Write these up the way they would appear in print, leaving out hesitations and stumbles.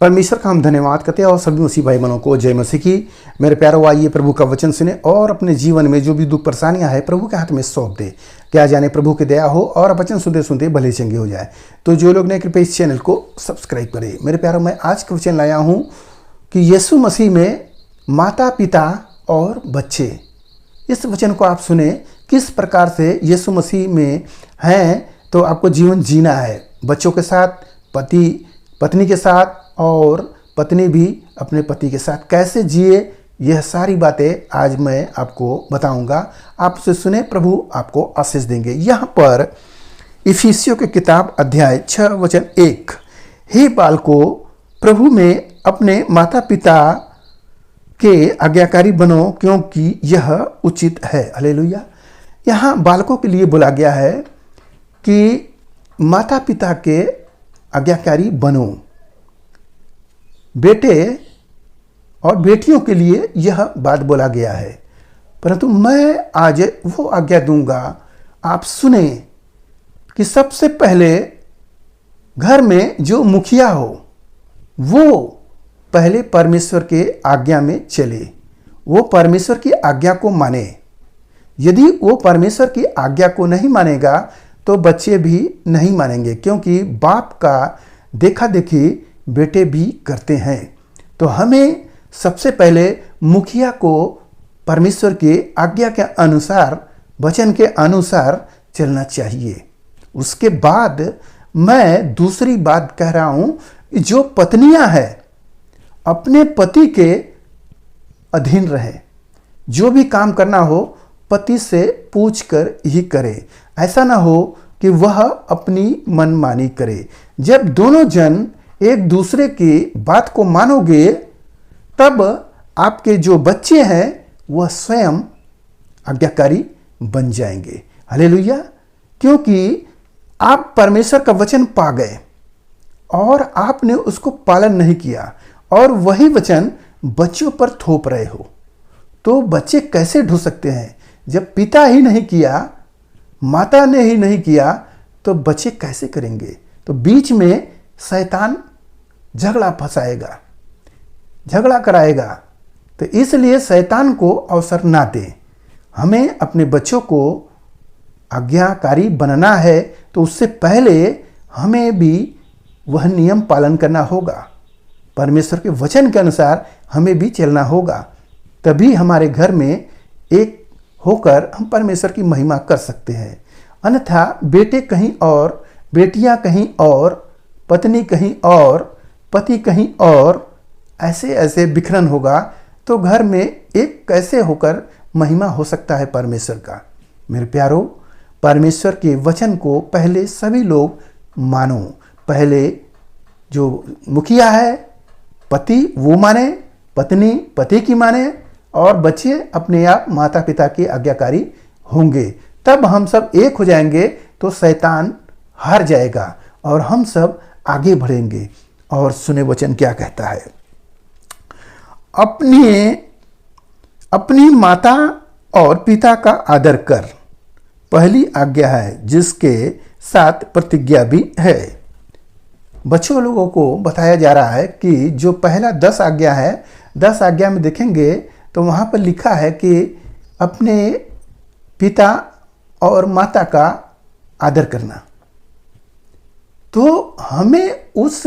परमेश्वर का हम धन्यवाद करते हैं और सभी मसीह भाई बहनों को जय मसीह की। मेरे प्यारों, आइए प्रभु का वचन सुने और अपने जीवन में जो भी दुख परेशानियां हैं प्रभु के हाथ में सौंप दे। क्या जाने प्रभु की दया हो और वचन सुनते सुनते भले चंगे हो जाए। तो जो लोग ने कृपया इस चैनल को सब्सक्राइब करें। मेरे प्यारों, मैं आज का वचन लाया हूँ कि यीशु मसीह में माता पिता और बच्चे। इस वचन को आप सुने किस प्रकार से यीशु मसीह में हैं तो आपको जीवन जीना है। बच्चों के साथ, पति पत्नी के साथ और पत्नी भी अपने पति के साथ कैसे जिए, यह सारी बातें आज मैं आपको बताऊंगा। आप उसे सुने, प्रभु आपको आशीष देंगे। यहाँ पर इफिसियों की किताब अध्याय 6 वचन 1, हे बालकों प्रभु में अपने माता पिता के आज्ञाकारी बनो क्योंकि यह उचित है। हालेलुया। यहाँ बालकों के लिए बोला गया है कि माता पिता के आज्ञाकारी बनो। बेटे और बेटियों के लिए यह बात बोला गया है, परंतु मैं आज वो आज्ञा दूंगा, आप सुने कि सबसे पहले घर में जो मुखिया हो वो पहले परमेश्वर के आज्ञा में चले, वो परमेश्वर की आज्ञा को माने। यदि वो परमेश्वर की आज्ञा को नहीं मानेगा तो बच्चे भी नहीं मानेंगे, क्योंकि बाप का देखा देखी बेटे भी करते हैं। तो हमें सबसे पहले मुखिया को परमेश्वर की आज्ञा के अनुसार, वचन के अनुसार चलना चाहिए। उसके बाद मैं दूसरी बात कह रहा हूं, जो पत्नियां हैं अपने पति के अधीन रहे। जो भी काम करना हो पति से पूछ कर ही करे। ऐसा ना हो कि वह अपनी मनमानी करे। जब दोनों जन एक दूसरे की बात को मानोगे तब आपके जो बच्चे हैं वह स्वयं आज्ञाकारी बन जाएंगे। हालेलुया। क्योंकि आप परमेश्वर का वचन पा गए और आपने उसको पालन नहीं किया और वही वचन बच्चों पर थोप रहे हो, तो बच्चे कैसे ढो सकते हैं? जब पिता ही नहीं किया, माता ने ही नहीं किया, तो बच्चे कैसे करेंगे? तो बीच में शैतान झगड़ा फंसाएगा, झगड़ा कराएगा। तो इसलिए शैतान को अवसर ना दें। हमें अपने बच्चों को आज्ञाकारी बनना है, तो उससे पहले हमें भी वह नियम पालन करना होगा। परमेश्वर के वचन के अनुसार हमें भी चलना होगा। तभी हमारे घर में एक होकर हम परमेश्वर की महिमा कर सकते हैं। अन्यथा बेटे कहीं और, बेटियां कहीं और, पत्नी कहीं और, पति कहीं और, ऐसे ऐसे बिखरन होगा तो घर में एक कैसे होकर महिमा हो सकता है परमेश्वर का। मेरे प्यारों, परमेश्वर के वचन को पहले सभी लोग मानो। पहले जो मुखिया है पति वो माने, पत्नी पति की माने और बच्चे अपने आप माता पिता की आज्ञाकारी होंगे। तब हम सब एक हो जाएंगे तो शैतान हार जाएगा और हम सब आगे बढ़ेंगे। और सुने वचन क्या कहता है, अपनी माता और पिता का आदर कर, पहली आज्ञा है जिसके साथ प्रतिज्ञा भी है। बच्चों लोगों को बताया जा रहा है कि जो पहला 10 आज्ञा है, 10 आज्ञा में देखेंगे तो वहाँ पर लिखा है कि अपने पिता और माता का आदर करना। तो हमें उस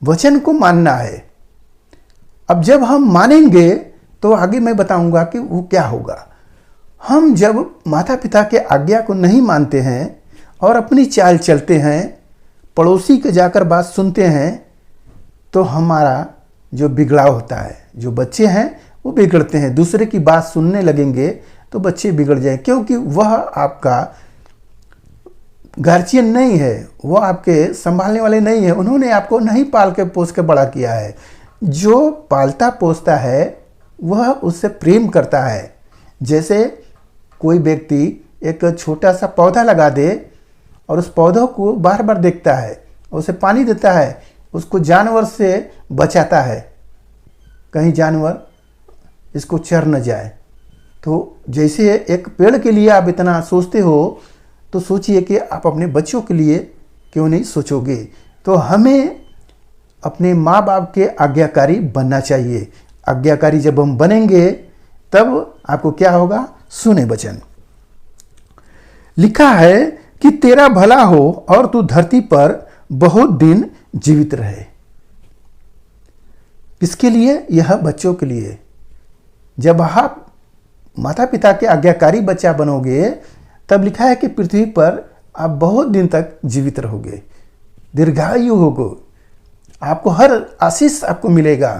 वचन को मानना है। अब जब हम मानेंगे तो आगे मैं बताऊंगा कि वो क्या होगा। हम जब माता पिता के आज्ञा को नहीं मानते हैं और अपनी चाल चलते हैं, पड़ोसी के जाकर बात सुनते हैं, तो हमारा जो बिगड़ाव होता है, जो बच्चे हैं वो बिगड़ते हैं। दूसरे की बात सुनने लगेंगे तो बच्चे बिगड़ जाए, क्योंकि वह आपका गार्जियन नहीं है, वो आपके संभालने वाले नहीं है। उन्होंने आपको नहीं पाल के पोस के बड़ा किया है। जो पालता पोसता है वह उससे प्रेम करता है। जैसे कोई व्यक्ति एक छोटा सा पौधा लगा दे और उस पौधों को बार बार देखता है, उसे पानी देता है, उसको जानवर से बचाता है, कहीं जानवर इसको चर न जाए। तो जैसे एक पेड़ के लिए आप इतना सोचते हो, तो सोचिए कि आप अपने बच्चों के लिए क्यों नहीं सोचोगे। तो हमें अपने माँ बाप के आज्ञाकारी बनना चाहिए। आज्ञाकारी जब हम बनेंगे तब आपको क्या होगा? सुने वचन। लिखा है कि तेरा भला हो और तू धरती पर बहुत दिन जीवित रहे। किसके लिए? यह बच्चों के लिए। जब आप माता पिता के आज्ञाकारी बच्चा बनोगे तब लिखा है कि पृथ्वी पर आप बहुत दिन तक जीवित रहोगे, दीर्घायु होगे, आपको हर आशीष आपको मिलेगा।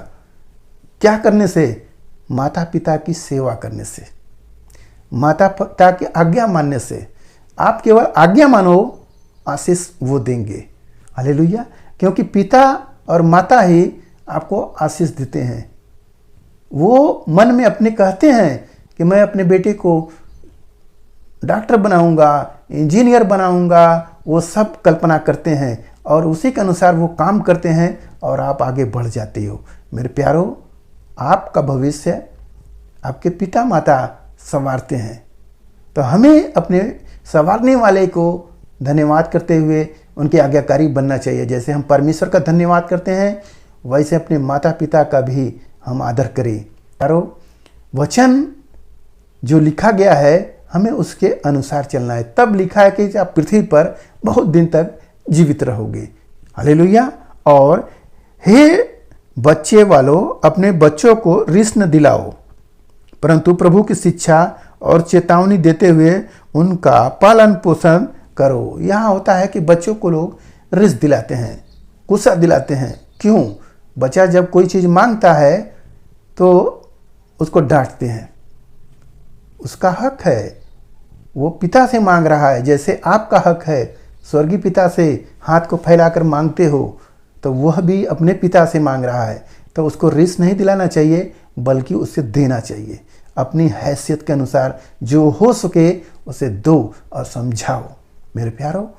क्या करने से? माता पिता की सेवा करने से, माता पिता की आज्ञा मानने से। आप केवल आज्ञा मानो, आशीष वो देंगे। हालेलुया। क्योंकि पिता और माता ही आपको आशीष देते हैं। वो मन में अपने कहते हैं कि मैं अपने बेटे को डॉक्टर बनाऊंगा, इंजीनियर बनाऊंगा, वो सब कल्पना करते हैं और उसी के अनुसार वो काम करते हैं और आप आगे बढ़ जाते हो। मेरे प्यारो, आपका भविष्य आपके पिता माता संवारते हैं, तो हमें अपने संवारने वाले को धन्यवाद करते हुए उनके आज्ञाकारी बनना चाहिए। जैसे हम परमेश्वर का धन्यवाद करते हैं, वैसे अपने माता पिता का भी हम आदर करें। प्यारो, वचन जो लिखा गया है हमें उसके अनुसार चलना है। तब लिखा है कि आप पृथ्वी पर बहुत दिन तक जीवित रहोगे। हालेलुया। और हे बच्चे वालों, अपने बच्चों को रिस न दिलाओ, परंतु प्रभु की शिक्षा और चेतावनी देते हुए उनका पालन पोषण करो। यहाँ होता है कि बच्चों को लोग रिस दिलाते हैं, गुस्सा दिलाते हैं। क्यों? बच्चा जब कोई चीज़ मांगता है तो उसको डांटते हैं। उसका हक है, वो पिता से मांग रहा है। जैसे आपका हक है स्वर्गीय पिता से हाथ को फैलाकर मांगते हो, तो वह भी अपने पिता से मांग रहा है। तो उसको रिस नहीं दिलाना चाहिए, बल्कि उसे देना चाहिए। अपनी हैसियत के अनुसार जो हो सके उसे दो और समझाओ। मेरे प्यारो,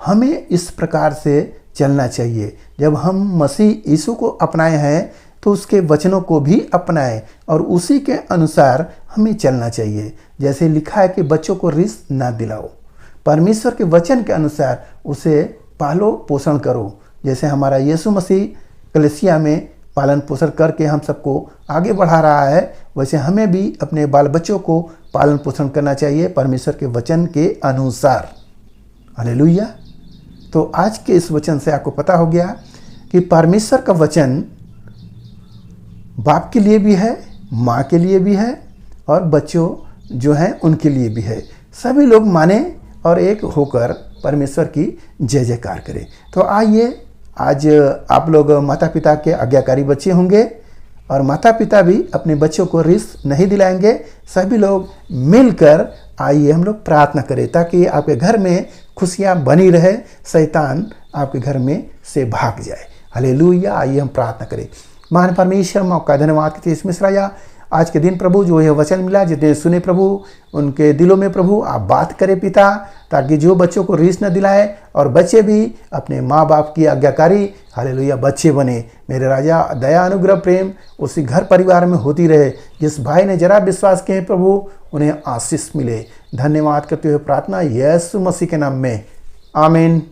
हमें इस प्रकार से चलना चाहिए। जब हम मसीह यीशु को अपनाए हैं तो उसके वचनों को भी अपनाएं और उसी के अनुसार हमें चलना चाहिए। जैसे लिखा है कि बच्चों को रिस ना दिलाओ, परमेश्वर के वचन के अनुसार उसे पालो पोषण करो। जैसे हमारा यीशु मसीह कलीसिया में पालन पोषण करके हम सबको आगे बढ़ा रहा है, वैसे हमें भी अपने बाल बच्चों को पालन पोषण करना चाहिए परमेश्वर के वचन के अनुसार। हालेलुया। तो आज के इस वचन से आपको पता हो गया कि परमेश्वर का वचन बाप के लिए भी है, माँ के लिए भी है और बच्चों जो हैं उनके लिए भी है। सभी लोग माने और एक होकर परमेश्वर की जय जयकार करें। तो आइए, आज आप लोग माता पिता के आज्ञाकारी बच्चे होंगे और माता पिता भी अपने बच्चों को रिस नहीं दिलाएंगे। सभी लोग मिलकर आइए हम लोग प्रार्थना करें ताकि आपके घर में खुशियाँ बनी रहे, शैतान आपके घर में से भाग जाए। हालेलुया। आइए हम प्रार्थना करें। महान परमेश्वर, मौका धन्यवाद करते इस मिश्राया आज के दिन प्रभु जो यह वचन मिला, जितने सुने प्रभु उनके दिलों में प्रभु आप बात करें पिता, ताकि जो बच्चों को रीस न दिलाए और बच्चे भी अपने माँ बाप की आज्ञाकारी हालेलुया बच्चे बने। मेरे राजा, दया अनुग्रह प्रेम उसी घर परिवार में होती रहे। जिस भाई ने जरा विश्वास किए प्रभु, उन्हें आशीष मिले। धन्यवाद करते हुए प्रार्थना यीशु मसीह के नाम में, आमीन।